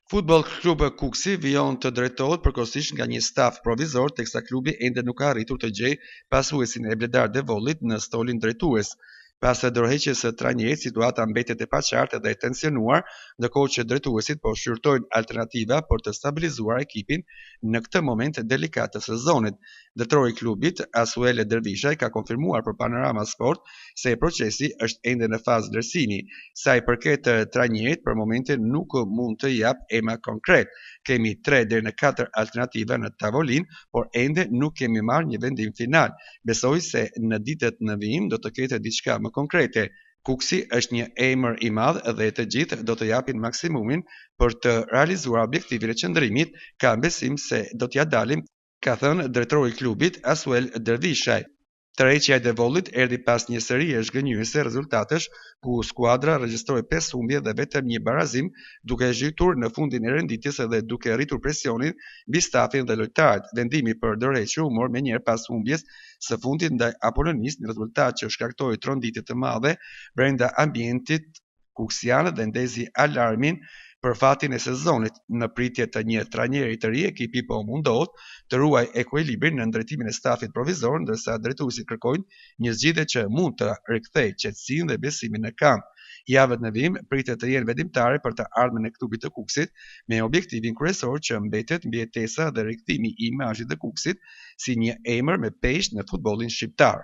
Futboll Klub Kuksi vijon të drejtohet përkohësisht nga një staf provizor, teksa klubi ende nuk ka arritur të gjejë pasuesin e Ebledar Devollit në stolin drejtues. Pas dorëheqjes së trajnerit, situata mbetet e paqartë dhe e tensionuar, ndërkohë që drejtuesit po shqyrtojnë alternativa për të stabilizuar ekipin në këtë moment delikat të sezonit. Drejtori i klubit, Asuel Dervishaj, ka konfirmuar për Panorama Sport se procesi është ende në fazë vlerësimi. Sa i përket trajnerit, për momentin nuk mund të jap emra konkret. Kemi 3 deri në 4 alternativa në tavolinë, por ende nuk kemi marrë një vendim final. Besoj se në ditët në vijim do të ketë diçka më konkrete. Kuksi është një emër i madh dhe të gjithë do të japin maksimumin për të realizuar objektivin e qëndrimit. Kam besim se do t'ja dalim, ka thënë drejtori i klubit Asuel Dervishaj. Tërheqja e Devollit erdhi pas një serie zhgënjyese rezultatesh ku skuadra regjistroi 5 humbje dhe vetëm një barazim, duke zhytur në fundin e renditjes dhe duke rritur presionin mbi stafin dhe lojtarët. Vendimi për dorëheqje u mor menjëherë pas humbjes së fundit ndaj Apolonis, një rezultat që shkaktoi tronditje të madhe brenda ambientit kuksian dhe ndezi alarmin për fatin e sezonit. Në pritje të një trajneri të ri, ekipi po mundohet të ruaj ekuilibrin në ndërtimin e stafit provizor, ndërsa drejtuesit kërkojnë një zgjidhje që mund të rikthejë qetësinë dhe besimin në kamp. Javët në vijim pritet të jenë vendimtare për të ardhmen e klubit të Kuksit, me objektivin kryesor që mbetet mbijetesa dhe rikthimi i imazhit të Kuksit si një emër me peshë në futbollin shqiptar.